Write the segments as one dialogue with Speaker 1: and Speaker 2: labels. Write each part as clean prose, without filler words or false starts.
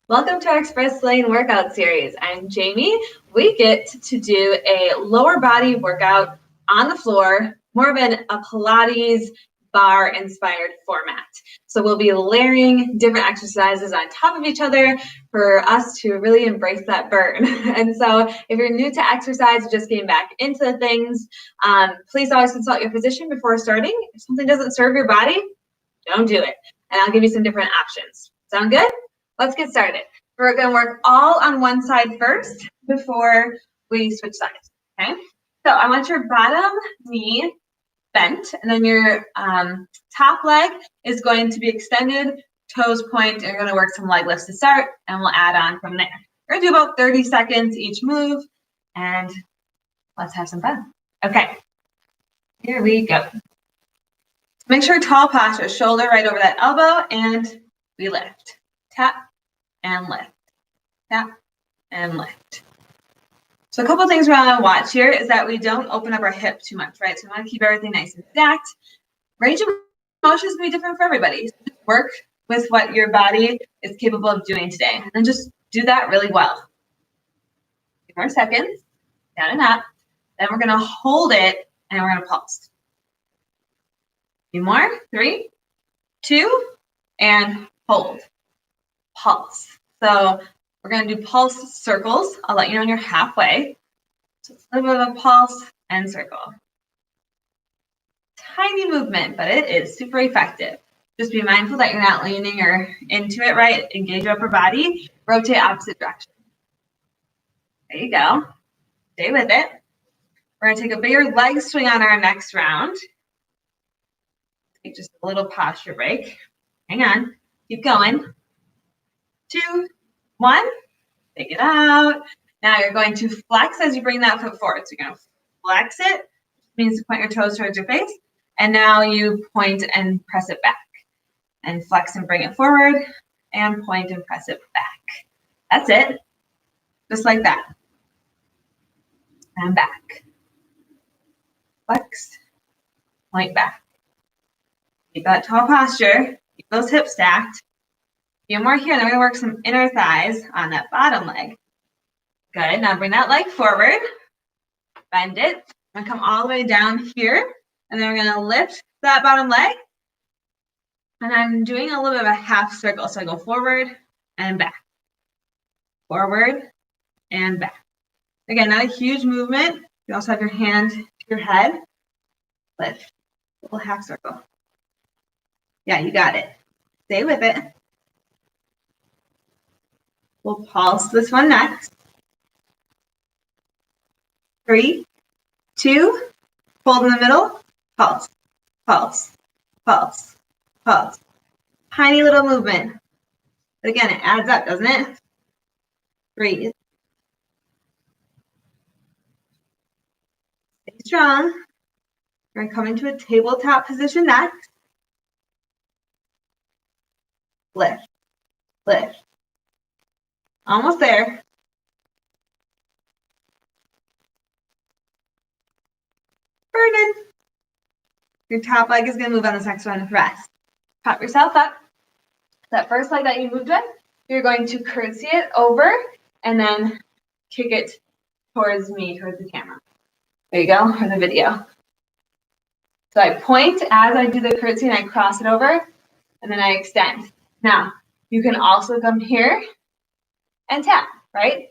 Speaker 1: Welcome to our Express Lane workout series. I'm Jamie. We get to do a lower body workout on the floor, more of a Pilates bar inspired format. So we'll be layering different exercises on top of each other for us to really embrace that burn. And so if you're new to exercise, just getting back into the things, please always consult your physician before starting. If something doesn't serve your body, don't do it. And I'll give you some different options. Sound good? Let's get started. We're going to work all on one side first before we switch sides, okay? So I want your bottom knee bent, and then your top leg is going to be extended, toes point, and you're going to work some leg lifts to start, and we'll add on from there. We're going to do about 30 seconds each move, and let's have some fun. Okay, here we go. Make sure tall posture, shoulder right over that elbow, and we lift. Tap and lift. Tap and lift. So a couple things we want to watch here is that we don't open up our hip too much, right? So we want to keep everything nice and stacked. Range of motion is going to be different for everybody. So just work with what your body is capable of doing today. And just do that really well. A few more seconds. Down and up. Then we're going to hold it and we're going to pulse. A few more. 3, 2, and hold. Pulse. So we're going to do pulse circles. I'll let you know when you're halfway. So it's a little bit of a pulse and circle. Tiny movement, but it is super effective. Just be mindful that you're not leaning or into it, right? Engage your upper body. Rotate opposite direction. There you go. Stay with it. We're going to take a bigger leg swing on our next round. Take just a little posture break. Hang on. Keep going. 2, 1. Take it out. Now you're going to flex as you bring that foot forward. So you're going to flex it, which means to point your toes towards your face. And now you point and press it back. And flex and bring it forward. And point and press it back. That's it. Just like that. And back. Flex. Point back. Keep that tall posture. Keep those hips stacked. A few more here. Then we're going to work some inner thighs on that bottom leg. Good. Now bring that leg forward. Bend it. I'm going to come all the way down here. And then we're going to lift that bottom leg. And I'm doing a little bit of a half circle. So I go forward and back. Forward and back. Again, not a huge movement. You also have your hand to your head. Lift. A little half circle. Yeah, you got it. Stay with it. We'll pulse this one next. 3, 2, hold in the middle, pulse, pulse, pulse, pulse. Tiny little movement. But again, it adds up, doesn't it? Breathe. Stay strong. We're going to come into a tabletop position next. Lift, lift. Almost there. Burning. Your top leg is going to move on this next one. Rest. Pop yourself up. That first leg that you moved with, you're going to curtsy it over and then kick it towards me, towards the camera. There you go, or the video. So I point as I do the curtsy and I cross it over and then I extend. Now, you can also come here and tap, right?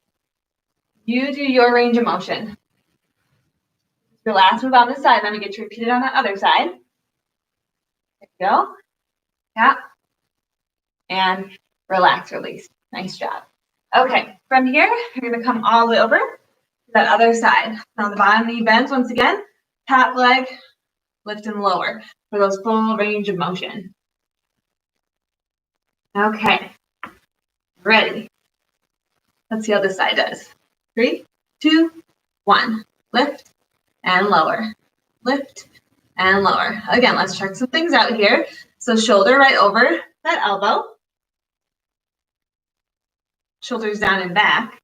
Speaker 1: You do your range of motion. Your last move on this side, then we get to repeat it on the other side. There you go. Tap. And relax, release. Nice job. Okay, from here, you're going to come all the way over to that other side. Now the bottom knee bends once again. Top leg, lift and lower for those full range of motion. Okay, ready. Let's see how this side does. 3, 2, 1. Lift and lower. Lift and lower. Again, let's check some things out here. So shoulder right over that elbow. Shoulders down and back.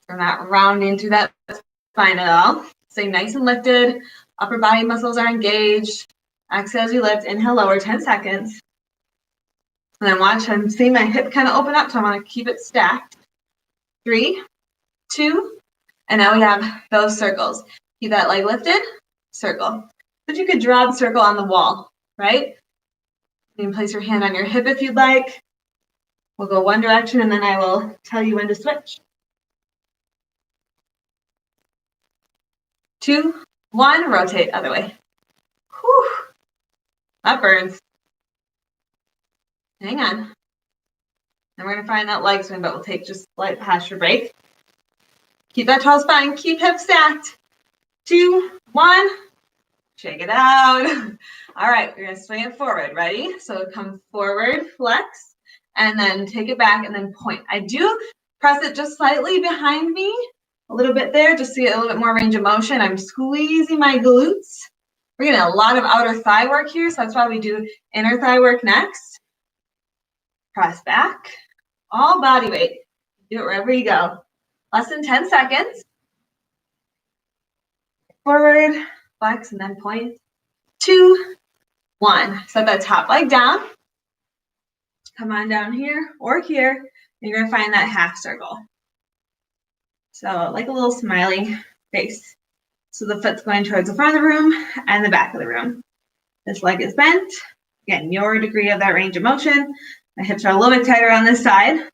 Speaker 1: We're not rounding through that spine at all. Stay nice and lifted. Upper body muscles are engaged. Exhale as you lift. Inhale, lower 10 seconds. And then watch, I'm seeing my hip kind of open up, so I want to keep it stacked. 3, 2, and now we have those circles. Keep that leg lifted, circle. But you could draw the circle on the wall, right? You can place your hand on your hip if you'd like. We'll go one direction, and then I will tell you when to switch. 2, 1, rotate other way. Whew. That burns. Hang on. And we're going to find that leg swing, but we'll take just a slight posture break. Keep that tall spine. Keep hips stacked. 2, 1. Shake it out. All right, we're going to swing it forward. Ready? So come forward, flex, and then take it back and then point. I do press it just slightly behind me, a little bit there, just to get a little bit more range of motion. I'm squeezing my glutes. We're getting a lot of outer thigh work here, so that's why we do inner thigh work next. Press back, all body weight. Do it wherever you go. Less than 10 seconds. Forward, flex, and then point. 2, 1. Set that top leg down. Come on down here or here. And you're going to find that half circle. So like a little smiley face. So the foot's going towards the front of the room and the back of the room. This leg is bent. Again, your degree of that range of motion. My hips are a little bit tighter on this side. I'm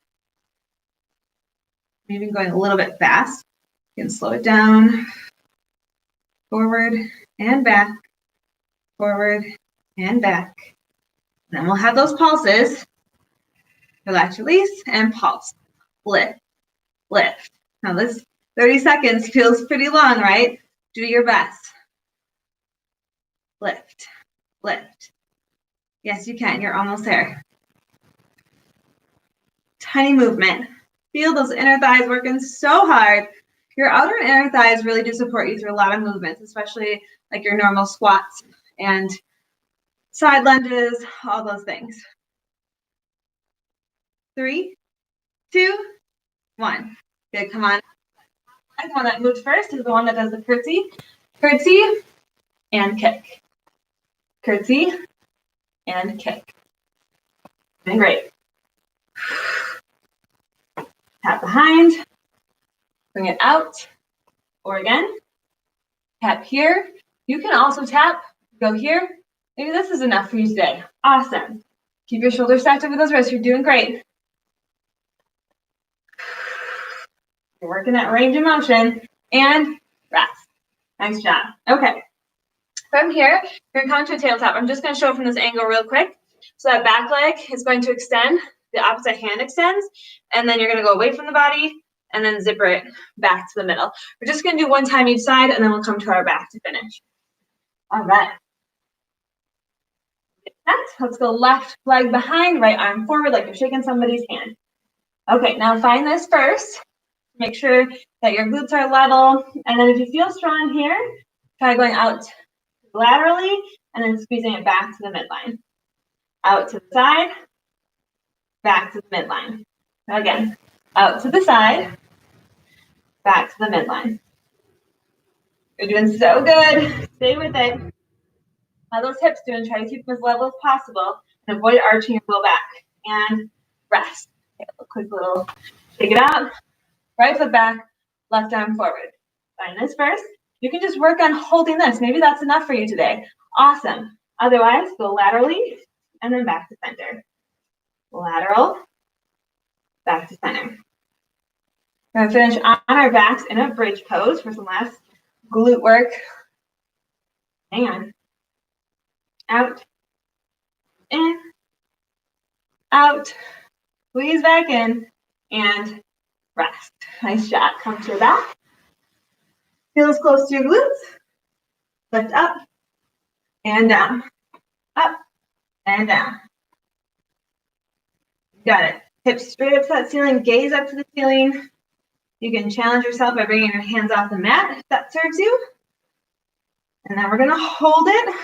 Speaker 1: even going a little bit fast. You can slow it down. Forward and back. Forward and back. Then we'll have those pulses. Relax, release, and pulse. Lift, lift. Now this 30 seconds feels pretty long, right? Do your best. Lift, lift. Yes, you can. You're almost there. Tiny movement. Feel those inner thighs working so hard. Your outer and inner thighs really do support you through a lot of movements, especially like your normal squats and side lunges, all those things. 3, 2, 1. Good, come on. The one that moves first is the one that does the curtsy. Curtsy and kick. Curtsy and kick. And great. Tap behind. Bring it out. Or again. Tap here. You can also tap. Go here. Maybe this is enough for you today. Awesome. Keep your shoulders stacked over those wrists. You're doing great. You're working that range of motion. And rest. Nice job. Okay. From here, you're going to come to a tabletop. I'm just going to show it from this angle real quick. So that back leg is going to extend. The opposite hand extends. And then you're going to go away from the body and then zipper it back to the middle. We're just going to do one time each side, and then we'll come to our back to finish. All right. Let's go left leg behind, right arm forward like you're shaking somebody's hand. Okay, now find this first. Make sure that your glutes are level. And then if you feel strong here, try going out laterally and then squeezing it back to the midline. Out to the side, back to the midline. Again, out to the side, back to the midline. You're doing so good. Stay with it. How those hips doing? Try to keep them as level as possible and avoid arching your low back. And rest. Okay, a quick little shake it out. Right foot back, left arm forward. Find this first. You can just work on holding this. Maybe that's enough for you today. Awesome. Otherwise, go laterally and then back to center. Lateral, back to center. We're going to finish on our backs in a bridge pose for some last glute work. Hang on. Out, in, out, squeeze back in, and rest. Nice job. Come to your back. Feel as close to your glutes. Lift up and down. Up and down. Got it. Hips straight up to that ceiling. Gaze up to the ceiling. You can challenge yourself by bringing your hands off the mat if that serves you. And then we're going to hold it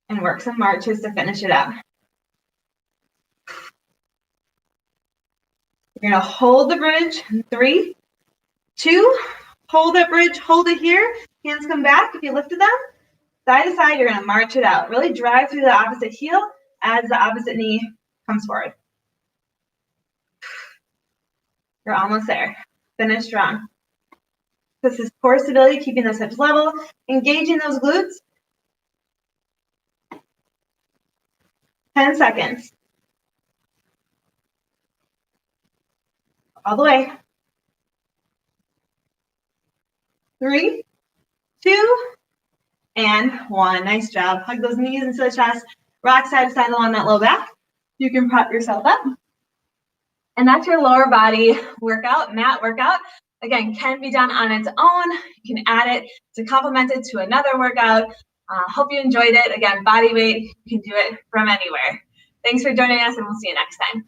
Speaker 1: and work some marches to finish it up. You're going to hold the bridge in 3, 2, hold that bridge, hold it here. Hands come back if you lifted them. Side to side, you're going to march it out. Really drive through the opposite heel as the opposite knee comes forward. You're almost there. Finish strong. This is core stability, keeping those hips level, engaging those glutes. 10 seconds. All the way. 3, 2, and 1. Nice job. Hug those knees into the chest. Rock side to side along that low back. You can prop yourself up. And that's your lower body workout, mat workout. Again, can be done on its own. You can add it to complement it to another workout. Hope you enjoyed it. Again, body weight, you can do it from anywhere. Thanks for joining us, and we'll see you next time.